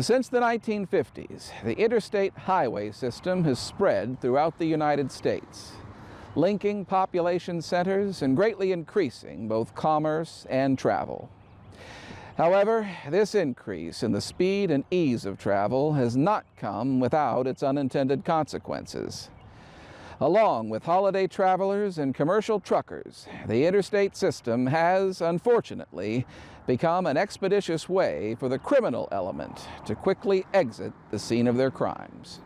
Since the 1950s, the interstate highway system has spread throughout the United States, linking population centers and greatly increasing both commerce and travel. However, this increase in the speed and ease of travel has not come without its unintended consequences. Along with holiday travelers and commercial truckers, the interstate system has, unfortunately, become an expeditious way for the criminal element to quickly exit the scene of their crimes.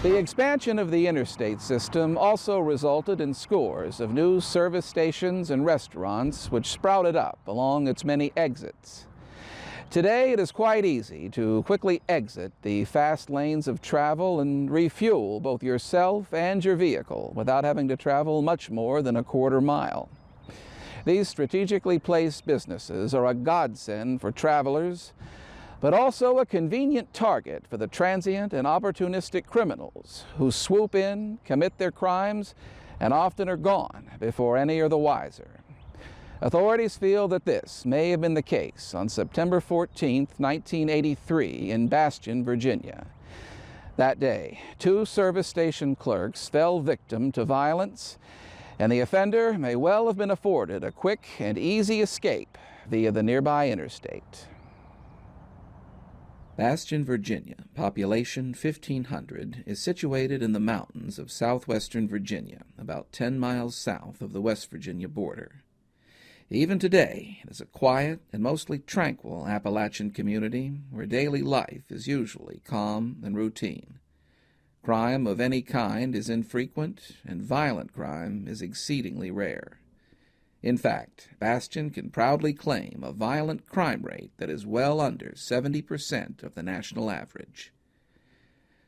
The expansion of the interstate system also resulted in scores of new service stations and restaurants which sprouted up along its many exits. Today it is quite easy to quickly exit the fast lanes of travel and refuel both yourself and your vehicle without having to travel much more than a quarter mile. These strategically placed businesses are a godsend for travelers, but also a convenient target for the transient and opportunistic criminals who swoop in, commit their crimes, and often are gone before any are the wiser. Authorities feel that this may have been the case on September 14, 1983 in Bastian, Virginia. That day, 2 service station clerks fell victim to violence, and the offender may well have been afforded a quick and easy escape via the nearby interstate. Bastian, Virginia, population 1,500, is situated in the mountains of southwestern Virginia, about 10 miles south of the West Virginia border. Even today, it is a quiet and mostly tranquil Appalachian community where daily life is usually calm and routine. Crime of any kind is infrequent, and violent crime is exceedingly rare. In fact, Bastian can proudly claim a violent crime rate that is well under 70% of the national average.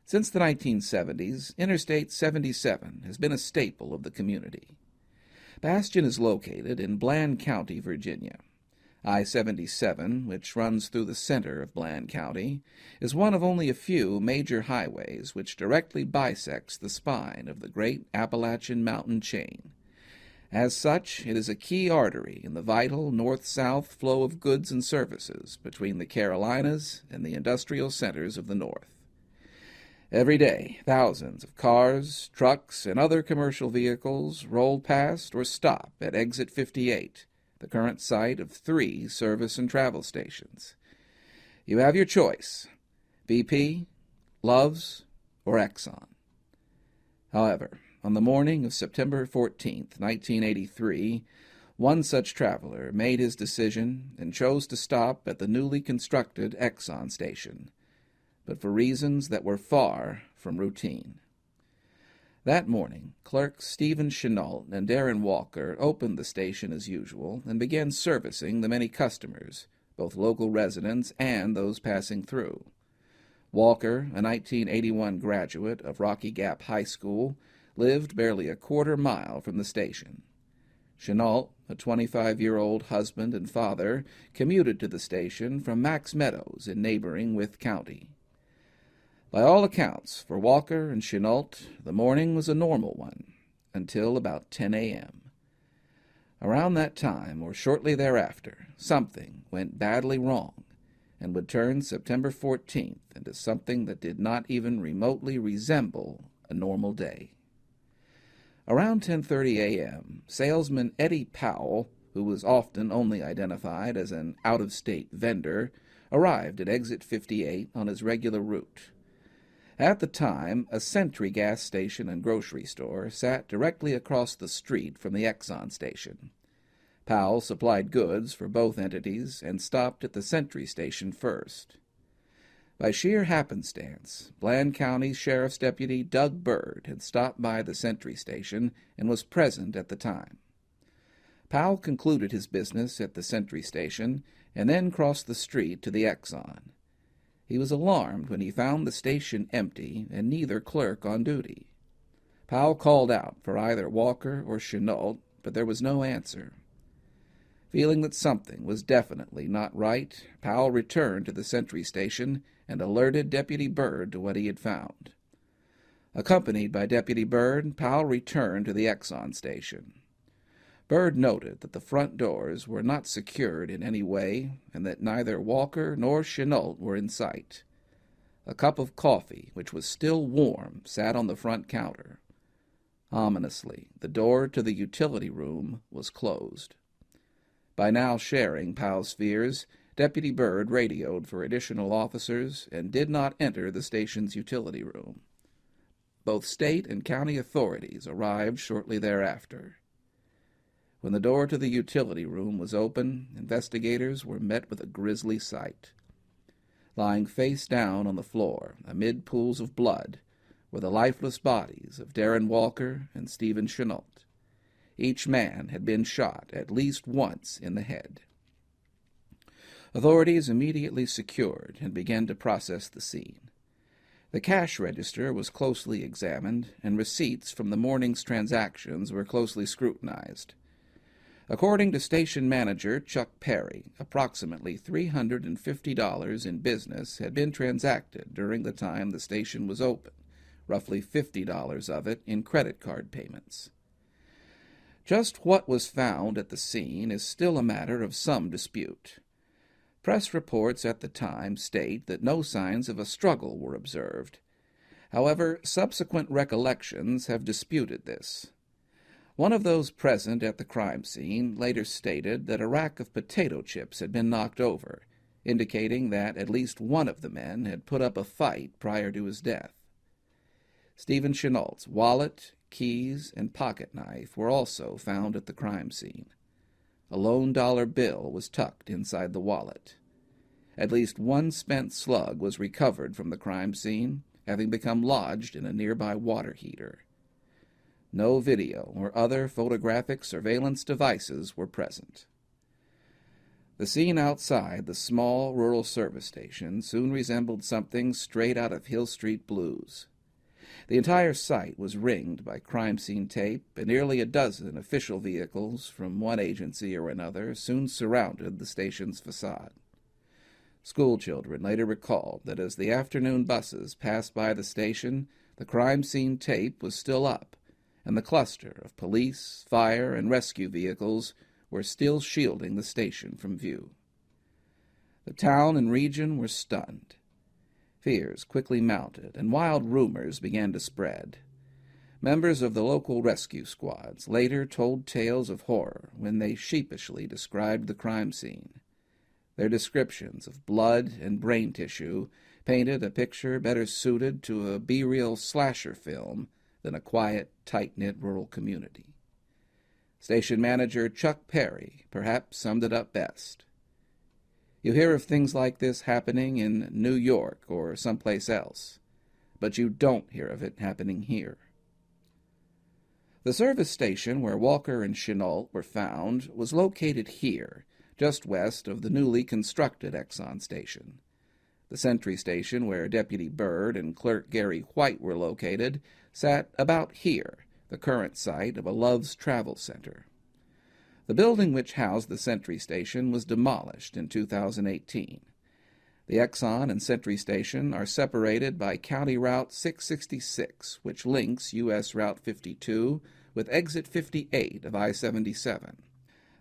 Since the 1970s, Interstate 77 has been a staple of the community. Bastian is located in Bland County, Virginia. I-77, which runs through the center of Bland County, is one of only a few major highways which directly bisects the spine of the great Appalachian mountain chain. As such, it is a key artery in the vital north-south flow of goods and services between the Carolinas and the industrial centers of the North. Every day, thousands of cars, trucks, and other commercial vehicles roll past or stop at Exit 58, the current site of 3 service and travel stations. You have your choice: BP, Love's, or Exxon. However, on the morning of September 14, 1983, one such traveler made his decision and chose to stop at the newly constructed Exxon Station, but for reasons that were far from routine. That morning, clerks Stephen Shinault and Darren Walker opened the station as usual and began servicing the many customers, both local residents and those passing through. Walker, a 1981 graduate of Rocky Gap High School, lived barely a quarter mile from the station. Chennault, a 25-year-old husband and father, commuted to the station from Max Meadows in neighboring Wythe County. By all accounts, for Walker and Chennault, the morning was a normal one, until about 10 a.m. Around that time, or shortly thereafter, something went badly wrong, and would turn September 14th into something that did not even remotely resemble a normal day. Around 10:30 a.m., salesman Eddie Powell, who was often only identified as an out-of-state vendor, arrived at Exit 58 on his regular route. At the time, a Sentry gas station and grocery store sat directly across the street from the Exxon Station. Powell supplied goods for both entities and stopped at the Sentry Station first. By sheer happenstance, Bland County Sheriff's Deputy Doug Bird had stopped by the Sentry Station and was present at the time. Powell concluded his business at the Sentry Station and then crossed the street to the Exxon. He was alarmed when he found the station empty and neither clerk on duty. Powell called out for either Walker or Chennault, but there was no answer. Feeling that something was definitely not right, Powell returned to the Sentry Station and alerted Deputy Byrd to what he had found. Accompanied by Deputy Byrd, Powell returned to the Exxon Station. Byrd noted that the front doors were not secured in any way and that neither Walker nor Shinault were in sight. A cup of coffee, which was still warm, sat on the front counter. Ominously, the door to the utility room was closed. By now sharing Powell's fears, Deputy Byrd radioed for additional officers and did not enter the station's utility room. Both state and county authorities arrived shortly thereafter. When the door to the utility room was open, investigators were met with a grisly sight. Lying face down on the floor, amid pools of blood, were the lifeless bodies of Darren Walker and Stephen Chennault. Each man had been shot at least once in the head. Authorities immediately secured and began to process the scene. The cash register was closely examined, and receipts from the morning's transactions were closely scrutinized. According to station manager Chuck Perry, approximately $350 in business had been transacted during the time the station was open, roughly $50 of it in credit card payments. Just what was found at the scene is still a matter of some dispute. Press reports at the time state that no signs of a struggle were observed. However, subsequent recollections have disputed this. One of those present at the crime scene later stated that a rack of potato chips had been knocked over, indicating that at least one of the men had put up a fight prior to his death. Stephen Chenault's wallet, keys, and pocket knife were also found at the crime scene. A lone dollar bill was tucked inside the wallet. At least one spent slug was recovered from the crime scene, having become lodged in a nearby water heater. No video or other photographic surveillance devices were present. The scene outside the small rural service station soon resembled something straight out of Hill Street Blues. The entire site was ringed by crime scene tape, and nearly a dozen official vehicles from one agency or another soon surrounded the station's facade. Schoolchildren later recalled that as the afternoon buses passed by the station, the crime scene tape was still up, and the cluster of police, fire, and rescue vehicles were still shielding the station from view. The town and region were stunned. Fears quickly mounted, and wild rumors began to spread. Members of the local rescue squads later told tales of horror when they sheepishly described the crime scene. Their descriptions of blood and brain tissue painted a picture better suited to a B-reel slasher film than a quiet, tight-knit rural community. Station manager Chuck Perry perhaps summed it up best. You hear of things like this happening in New York or someplace else, but you don't hear of it happening here. The service station where Walker and Shinault were found was located here, just west of the newly constructed Exxon Station. The Sentry Station, where Deputy Byrd and Clerk Gary White were located, sat about here, the current site of a Love's Travel Center. The building which housed the Sentry Station was demolished in 2018. The Exxon and Sentry Station are separated by County Route 666, which links U.S. Route 52 with Exit 58 of I-77.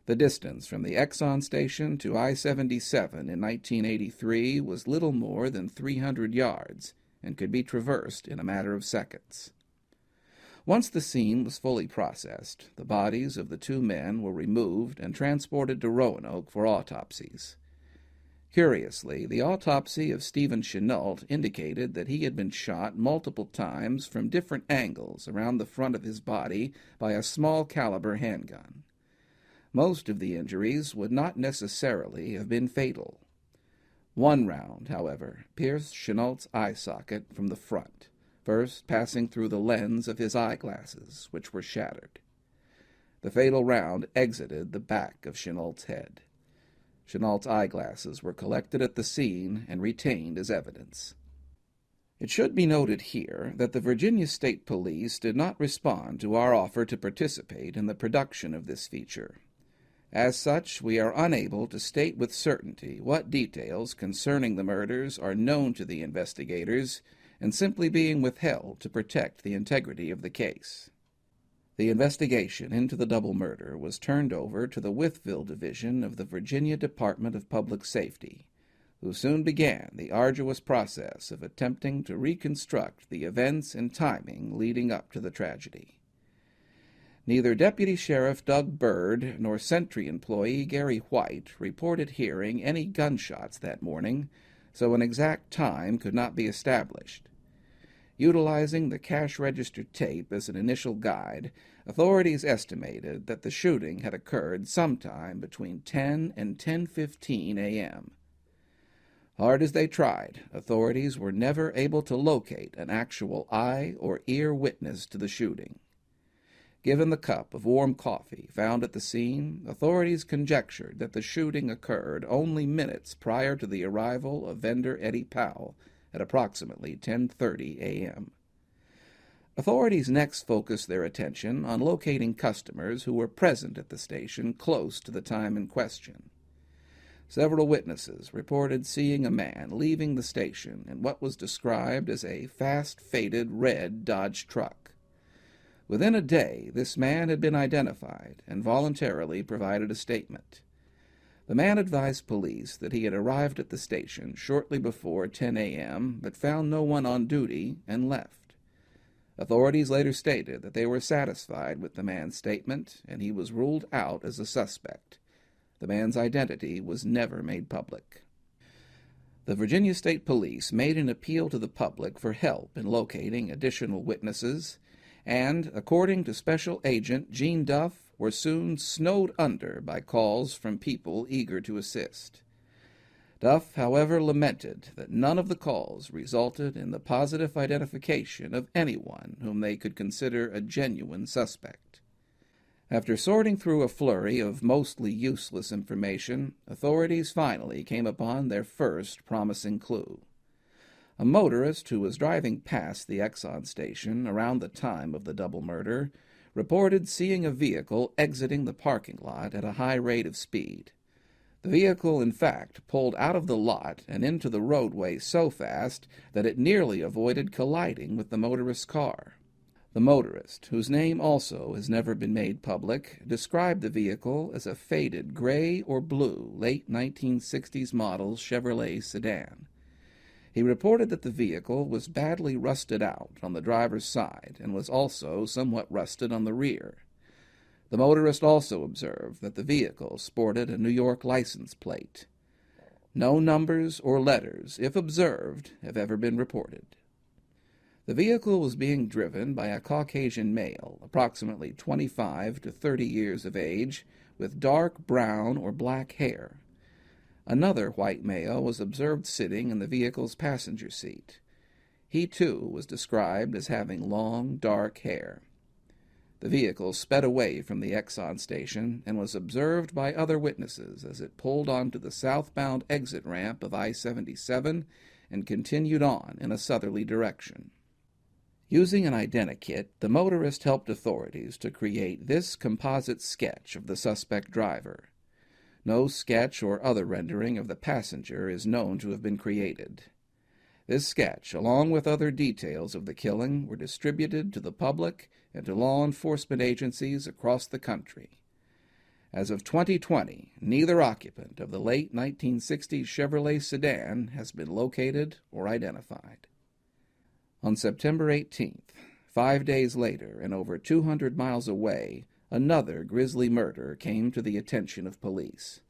The distance from the Exxon Station to I-77 in 1983 was little more than 300 yards and could be traversed in a matter of seconds. Once the scene was fully processed, the bodies of the two men were removed and transported to Roanoke for autopsies. Curiously, the autopsy of Stephen Chennault indicated that he had been shot multiple times from different angles around the front of his body by a small-caliber handgun. Most of the injuries would not necessarily have been fatal. One round, however, pierced Chenault's eye socket from the front, first passing through the lens of his eyeglasses, which were shattered. the fatal round exited the back of Chenault's head. Chenault's eyeglasses were collected at the scene and retained as evidence. It should be noted here that the Virginia State Police did not respond to our offer to participate in the production of this feature. As such, we are unable to state with certainty what details concerning the murders are known to the investigators and simply being withheld to protect the integrity of the case. The investigation into the double murder was turned over to the Wytheville Division of the Virginia Department of Public Safety, who soon began the arduous process of attempting to reconstruct the events and timing leading up to the tragedy. Neither Deputy Sheriff Doug Bird nor Sentry employee Gary White reported hearing any gunshots that morning, so an exact time could not be established. Utilizing the cash register tape as an initial guide, authorities estimated that the shooting had occurred sometime between 10 and 10:15 a.m. Hard as they tried, authorities were never able to locate an actual eye or ear witness to the shooting. Given the cup of warm coffee found at the scene, authorities conjectured that the shooting occurred only minutes prior to the arrival of vendor Eddie Powell at approximately 10:30 a.m. Authorities next focused their attention on locating customers who were present at the station close to the time in question. Several witnesses reported seeing a man leaving the station in what was described as a fast-faded red Dodge truck. Within a day, this man had been identified and voluntarily provided a statement. The man advised police that he had arrived at the station shortly before 10 a.m. but found no one on duty and left. Authorities later stated that they were satisfied with the man's statement and he was ruled out as a suspect. The man's identity was never made public. The Virginia State Police made an appeal to the public for help in locating additional witnesses, and, according to Special Agent Gene Duff, were soon snowed under by calls from people eager to assist. Duff, however, lamented that none of the calls resulted in the positive identification of anyone whom they could consider a genuine suspect. After sorting through a flurry of mostly useless information, authorities finally came upon their first promising clue. A motorist who was driving past the Exxon Station around the time of the double murder reported seeing a vehicle exiting the parking lot at a high rate of speed. The vehicle, in fact, pulled out of the lot and into the roadway so fast that it nearly avoided colliding with the motorist's car. The motorist, whose name also has never been made public, described the vehicle as a faded gray or blue late 1960s model Chevrolet sedan. He reported that the vehicle was badly rusted out on the driver's side and was also somewhat rusted on the rear. The motorist also observed that the vehicle sported a New York license plate. No numbers or letters, if observed, have ever been reported. The vehicle was being driven by a Caucasian male, approximately 25 to 30 years of age, with dark brown or black hair. Another white male was observed sitting in the vehicle's passenger seat. He, too, was described as having long, dark hair. The vehicle sped away from the Exxon Station and was observed by other witnesses as it pulled onto the southbound exit ramp of I-77 and continued on in a southerly direction. Using an identikit, the motorist helped authorities to create this composite sketch of the suspect driver. No sketch or other rendering of the passenger is known to have been created. This sketch, along with other details of the killing, were distributed to the public and to law enforcement agencies across the country. As of 2020, neither occupant of the late 1960s Chevrolet sedan has been located or identified. On September 18th, 5 days later and over 200 miles away, another grisly murder came to the attention of police.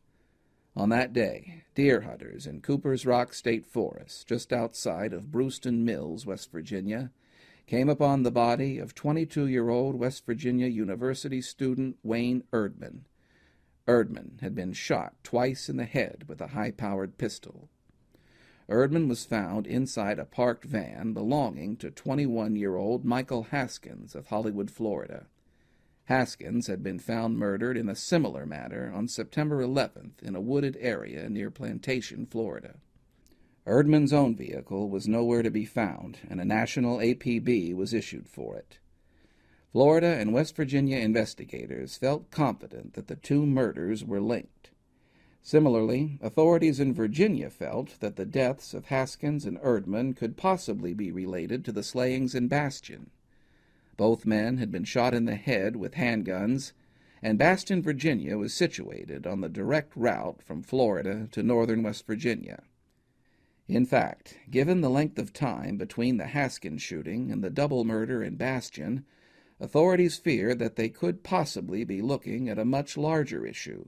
On that day, deer hunters in Cooper's Rock State Forest, just outside of Brewston Mills, West Virginia, came upon the body of 22-year-old West Virginia University student Wayne Erdman. Erdman had been shot twice in the head with a high-powered pistol. Erdman was found inside a parked van belonging to 21-year-old Michael Haskins of Hollywood, Florida. Haskins had been found murdered in a similar manner on September 11th in a wooded area near Plantation, Florida. Erdman's own vehicle was nowhere to be found, and a national APB was issued for it. Florida and West Virginia investigators felt confident that the two murders were linked. Similarly, authorities in Virginia felt that the deaths of Haskins and Erdman could possibly be related to the slayings in Bastian. Both men had been shot in the head with handguns, and Bastian, Virginia was situated on the direct route from Florida to northern West Virginia. In fact, given the length of time between the Haskins shooting and the double murder in Bastian, authorities feared that they could possibly be looking at a much larger issue.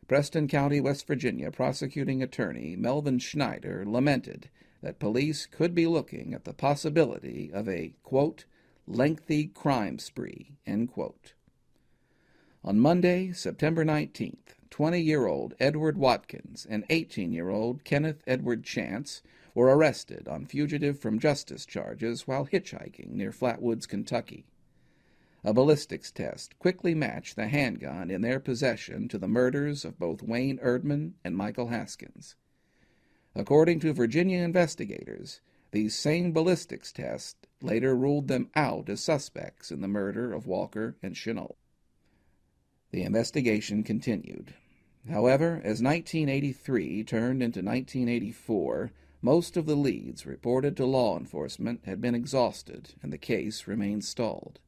Preston County, West Virginia prosecuting attorney Melvin Schneider lamented that police could be looking at the possibility of a, quote, lengthy crime spree, end quote. On Monday, September 19th, 20-year-old Edward Watkins and 18-year-old Kenneth Edward Chance were arrested on fugitive from justice charges while hitchhiking near Flatwoods, Kentucky. A ballistics test quickly matched the handgun in their possession to the murders of both Wayne Erdman and Michael Haskins. According to Virginia investigators, these same ballistics tests later ruled them out as suspects in the murder of Walker and Chennault. The investigation continued. However, as 1983 turned into 1984, most of the leads reported to law enforcement had been exhausted, and the case remained stalled.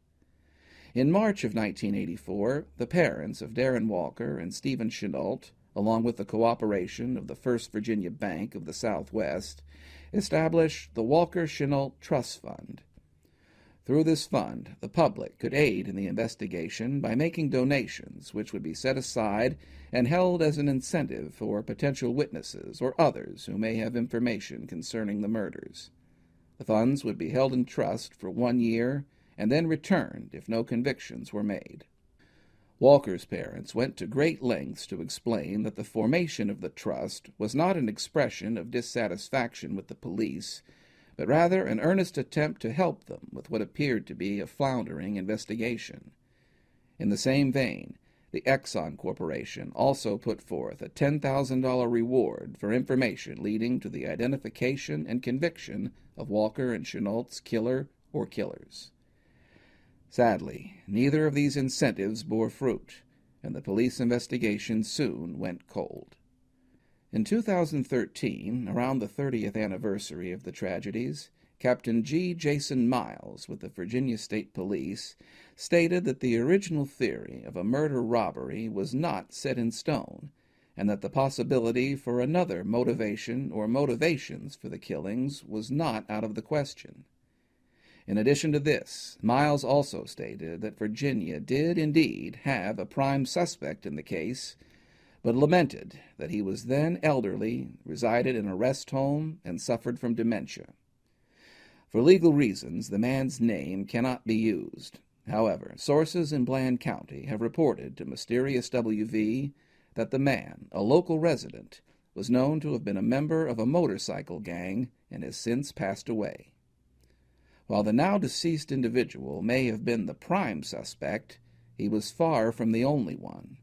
In March of 1984, the parents of Darren Walker and Stephen Shinault, along with the cooperation of the First Virginia Bank of the Southwest, established the Walker-Chennault Trust Fund. Through this fund, the public could aid in the investigation by making donations which would be set aside and held as an incentive for potential witnesses or others who may have information concerning the murders. The funds would be held in trust for 1 year and then returned if no convictions were made. Walker's parents went to great lengths to explain that the formation of the trust was not an expression of dissatisfaction with the police, but rather an earnest attempt to help them with what appeared to be a floundering investigation. In the same vein, the Exxon Corporation also put forth a $10,000 reward for information leading to the identification and conviction of Walker and Chenault's killer or killers. Sadly, neither of these incentives bore fruit, and the police investigation soon went cold. In 2013, around the 30th anniversary of the tragedies, Captain G. Jason Miles with the Virginia State Police stated that the original theory of a murder-robbery was not set in stone, and that the possibility for another motivation or motivations for the killings was not out of the question. In addition to this, Miles also stated that Virginia did indeed have a prime suspect in the case, but lamented that he was then elderly, resided in a rest home, and suffered from dementia. For legal reasons, the man's name cannot be used. However, sources in Bland County have reported to MysteriousWV that the man, a local resident, was known to have been a member of a motorcycle gang and has since passed away. While the now deceased individual may have been the prime suspect, he was far from the only one.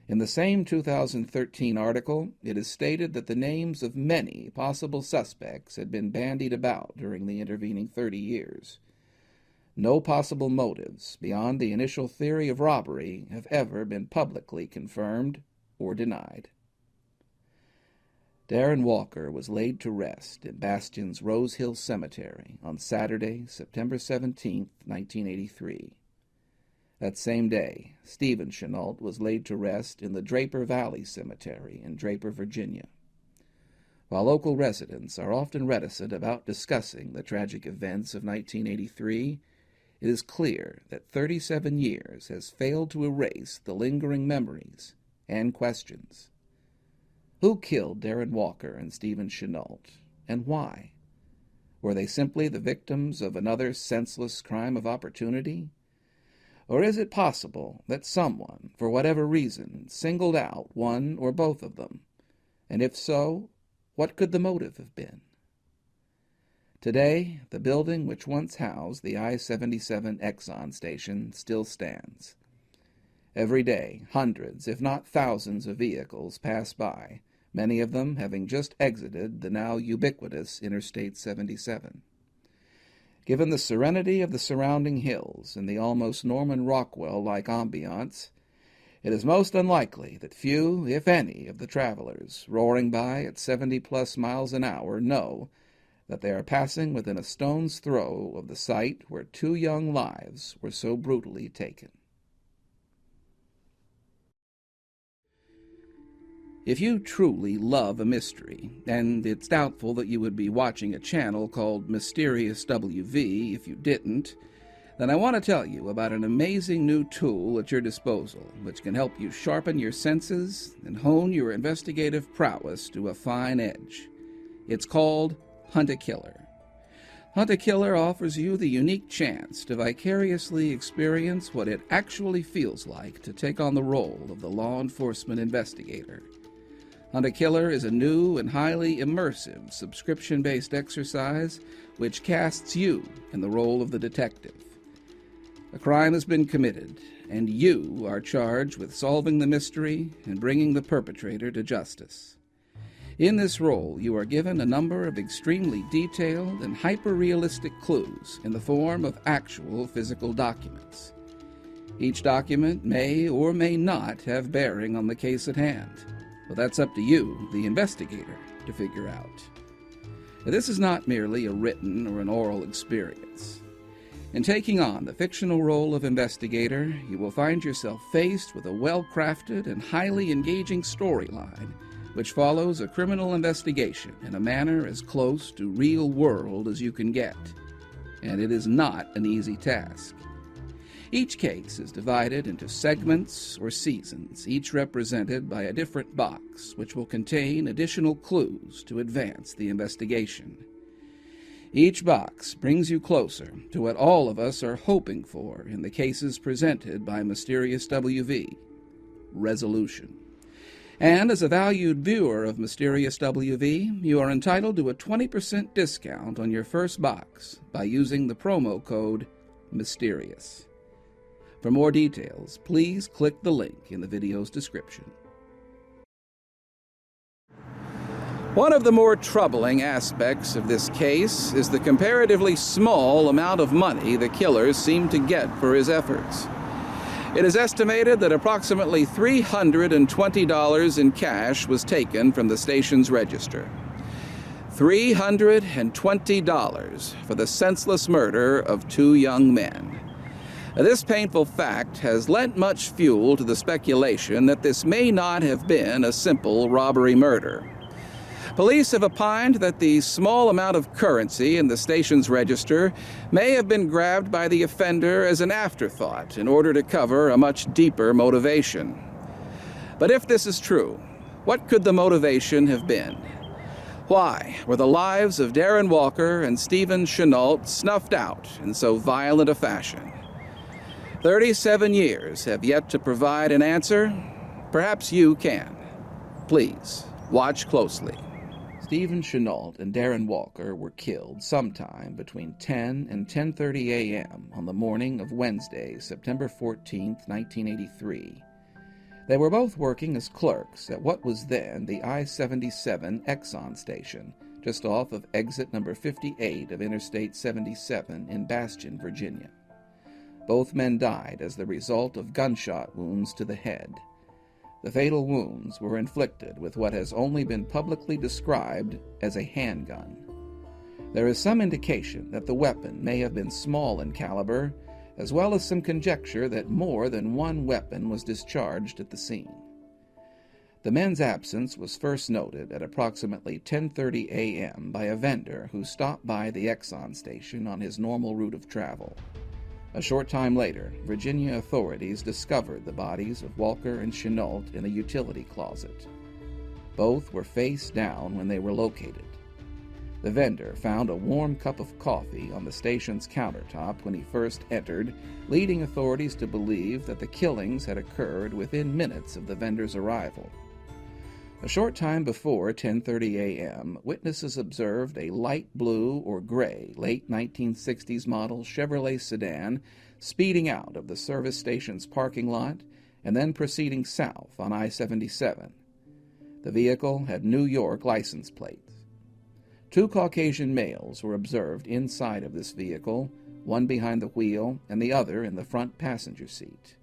In the same 2013 article, it is stated that the names of many possible suspects had been bandied about during the intervening 30 years. No possible motives beyond the initial theory of robbery have ever been publicly confirmed or denied. Darren Walker was laid to rest in Bastian's Rose Hill Cemetery on Saturday, September 17, 1983. That same day, Stephen Chennault was laid to rest in the Draper Valley Cemetery in Draper, Virginia. While local residents are often reticent about discussing the tragic events of 1983, it is clear that 37 years has failed to erase the lingering memories and questions. Who killed Darren Walker and Stephen Chennault, and why? Were they simply the victims of another senseless crime of opportunity? Or is it possible that someone, for whatever reason, singled out one or both of them? And if so, what could the motive have been? Today, the building which once housed the I-77 Exxon Station still stands. Every day, hundreds, if not thousands, of vehicles pass by, many of them having just exited the now ubiquitous Interstate 77. Given the serenity of the surrounding hills and the almost Norman Rockwell-like ambiance, it is most unlikely that few, if any, of the travelers roaring by at 70-plus miles an hour know that they are passing within a stone's throw of the site where 2 young lives were so brutally taken. If you truly love a mystery, and it's doubtful that you would be watching a channel called MysteriousWV if you didn't, then I want to tell you about an amazing new tool at your disposal which can help you sharpen your senses and hone your investigative prowess to a fine edge. It's called Hunt a Killer. Hunt a Killer offers you the unique chance to vicariously experience what it actually feels like to take on the role of the law enforcement investigator. Hunt a Killer is a new and highly immersive subscription-based exercise which casts you in the role of the detective. A crime has been committed, and you are charged with solving the mystery and bringing the perpetrator to justice. In this role, you are given a number of extremely detailed and hyper-realistic clues in the form of actual physical documents. Each document may or may not have bearing on the case at hand, but that's up to you, the investigator, to figure out. This is not merely a written or an oral experience. In taking on the fictional role of investigator, you will find yourself faced with a well-crafted and highly engaging storyline which follows a criminal investigation in a manner as close to real world as you can get. And it is not an easy task. Each case is divided into segments or seasons, each represented by a different box, which will contain additional clues to advance the investigation. Each box brings you closer to what all of us are hoping for in the cases presented by MysteriousWV: resolution. And as a valued viewer of MysteriousWV, you are entitled to a 20% discount on your first box by using the promo code MYSTERIOUS. For more details, please click the link in the video's description. One of the more troubling aspects of this case is the comparatively small amount of money the killers seem to get for his efforts. It is estimated that approximately $320 in cash was taken from the station's register. $320 for the senseless murder of 2 young men. This painful fact has lent much fuel to the speculation that this may not have been a simple robbery-murder. Police have opined that the small amount of currency in the station's register may have been grabbed by the offender as an afterthought in order to cover a much deeper motivation. But if this is true, what could the motivation have been? Why were the lives of Darren Walker and Stephen Chennault snuffed out in so violent a fashion? 37 years have yet to provide an answer. Perhaps you can. Please, watch closely. Stephen Shinault and Darren Walker were killed sometime between 10 and 10:30 a.m. on the morning of Wednesday, September 14, 1983. They were both working as clerks at what was then the I-77 Exxon Station, just off of exit number 58 of Interstate 77 in Bastian, Virginia. Both men died as the result of gunshot wounds to the head. The fatal wounds were inflicted with what has only been publicly described as a handgun. There is some indication that the weapon may have been small in caliber, as well as some conjecture that more than one weapon was discharged at the scene. The men's absence was first noted at approximately 10:30 a.m. by a vendor who stopped by the Exxon Station on his normal route of travel. A short time later, Virginia authorities discovered the bodies of Walker and Chennault in a utility closet. Both were face down when they were located. The vendor found a warm cup of coffee on the station's countertop when he first entered, leading authorities to believe that the killings had occurred within minutes of the vendor's arrival. A short time before 10:30 a.m., witnesses observed a light blue or gray late 1960s model Chevrolet sedan speeding out of the service station's parking lot and then proceeding south on I-77. The vehicle had New York license plates. 2 Caucasian males were observed inside of this vehicle, one behind the wheel and the other in the front passenger seat.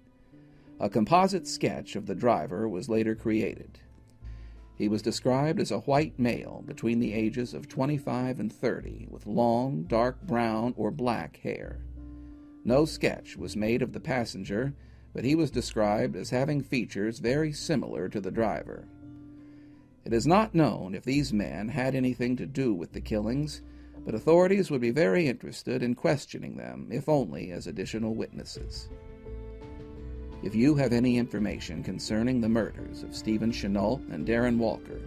A composite sketch of the driver was later created. He was described as a white male between the ages of 25 and 30 with long, dark brown or black hair. No sketch was made of the passenger, but he was described as having features very similar to the driver. It is not known if these men had anything to do with the killings, but authorities would be very interested in questioning them, if only as additional witnesses. If you have any information concerning the murders of Stephen Chennault and Darren Walker,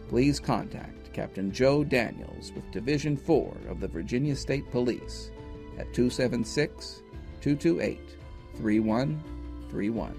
please contact Captain Joe Daniels with Division 4 of the Virginia State Police at 276-228-3131.